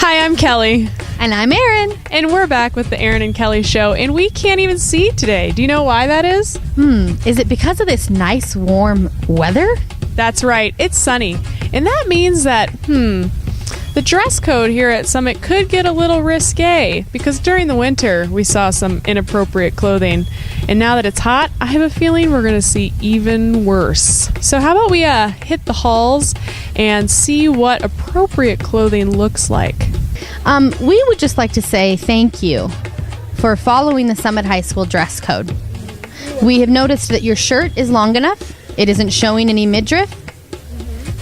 Hi, I'm Kelly. And I'm Erin. And we're back with the Erin and Kelly show, and we can't even see today. Do you know why that is? Is it because of this nice warm weather? That's right, it's sunny. And that means that, the dress code here at Summit could get a little risque, because during the winter we saw some inappropriate clothing. And now that it's hot, I have a feeling we're going to see even worse. So how about we hit the halls and see what appropriate clothing looks like? We would just like to say thank you for following the Summit High School dress code. We have noticed that your shirt is long enough, it isn't showing any midriff,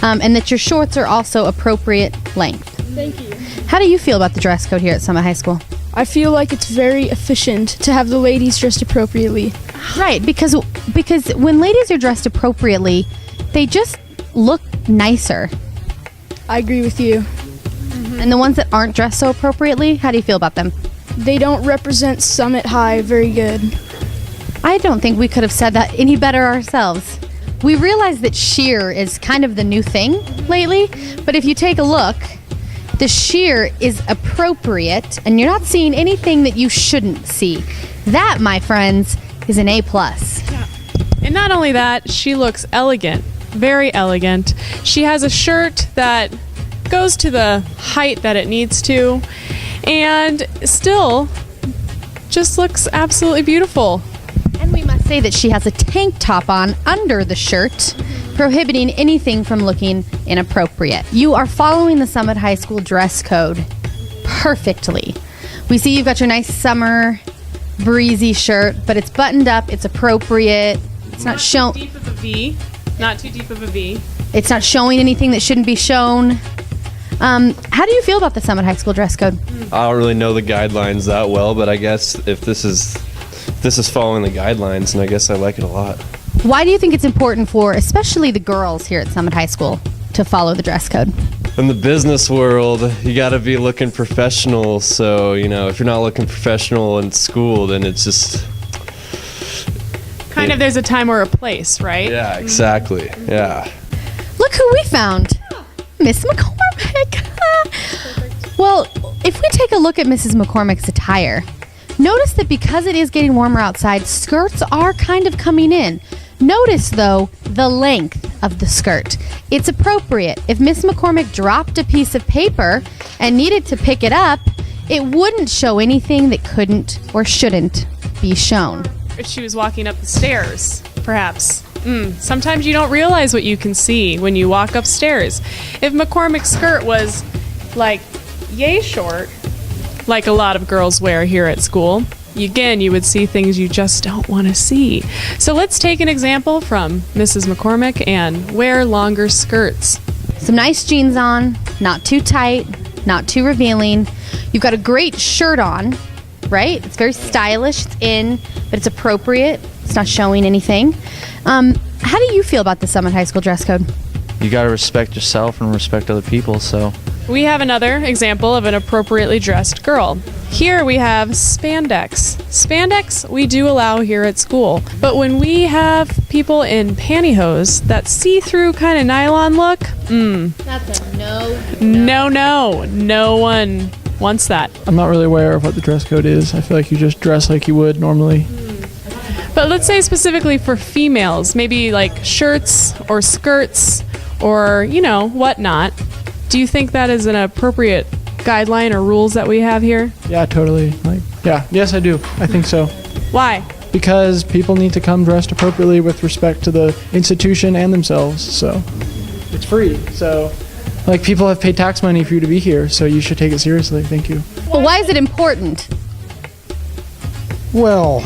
and that your shorts are also appropriate length. Thank you. How do you feel about the dress code here at Summit High School? I feel like it's very efficient to have the ladies dressed appropriately. Right, because when ladies are dressed appropriately, they just look nicer. I agree with you. And the ones that aren't dressed so appropriately, how do you feel about them? They don't represent Summit High very good. I don't think we could have said that any better ourselves. We realize that sheer is kind of the new thing lately, but if you take a look, the sheer is appropriate, and you're not seeing anything that you shouldn't see. That, my friends, is an A+. Yeah. And not only that, she looks elegant, very elegant. She has a shirt that goes to the height that it needs to, and still just looks absolutely beautiful. And we must say that she has a tank top on under the shirt, prohibiting anything from looking inappropriate. You are following the Summit High School dress code perfectly. We see you've got your nice summer breezy shirt, but it's buttoned up, it's appropriate. It's not shown. Too deep of a V. Not too deep of a V. It's not showing anything that shouldn't be shown. How do you feel about the Summit High School dress code? I don't really know the guidelines that well, but I guess if this is following the guidelines, and I guess I like it a lot. Why do you think it's important for, especially the girls here at Summit High School, to follow the dress code? In the business world, you got to be looking professional. So, if you're not looking professional in school, then it's just... Kind of there's a time or a place, right? Yeah, exactly. Yeah. Look who we found. Miss McCormick. Well, if we take a look at Mrs. McCormick's attire, notice that because it is getting warmer outside, skirts are kind of coming in. Notice, though, the length of the skirt. It's appropriate. If Miss McCormick dropped a piece of paper and needed to pick it up, it wouldn't show anything that couldn't or shouldn't be shown. If she was walking up the stairs, perhaps. Sometimes you don't realize what you can see when you walk upstairs. If McCormick's skirt was like yay short, like a lot of girls wear here at school, you would see things you just don't want to see. So let's take an example from Mrs. McCormick and wear longer skirts. Some nice jeans on, not too tight, not too revealing. You've got a great shirt on, right? It's very stylish, it's in, but it's appropriate. It's not showing anything. How do you feel about the Summit High School dress code? You got to respect yourself and respect other people, so... We have another example of an appropriately dressed girl. Here we have spandex. Spandex we do allow here at school, but when we have people in pantyhose, that see-through kind of nylon look, That's a no. No one wants that. I'm not really aware of what the dress code is. I feel like you just dress like you would normally. But let's say specifically for females, maybe like shirts or skirts or, whatnot. Do you think that is an appropriate guideline or rules that we have here? Yeah, totally. Yes, I do. I think so. Why? Because people need to come dressed appropriately with respect to the institution and themselves. So it's free. So people have paid tax money for you to be here, so you should take it seriously. Thank you. Well, why is it important? Well,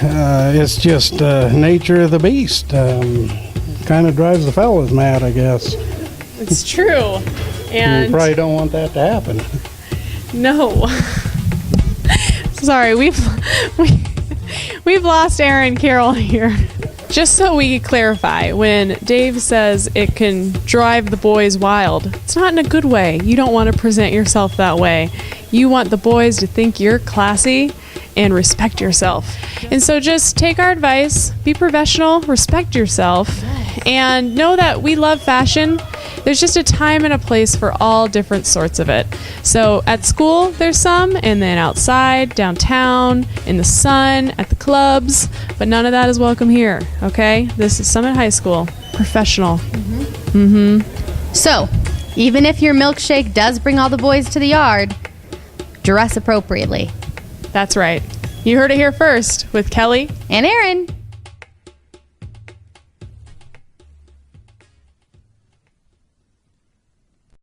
it's just nature of the beast. Kind of drives the fellas mad, I guess. It's true. And you probably don't want that to happen. No. Sorry, we've lost Erin Carroll here. Just so we clarify, when Dave says it can drive the boys wild, it's not in a good way. You don't want to present yourself that way. You want the boys to think you're classy and respect yourself. And so just take our advice, be professional, respect yourself, and know that we love fashion. There's just a time and a place for all different sorts of it. So at school, there's some, and then outside, downtown, in the sun, at the clubs, but none of that is welcome here, okay? This is Summit High School. Professional. So, even if your milkshake does bring all the boys to the yard, dress appropriately. That's right. You heard it here first with Kelly And Erin.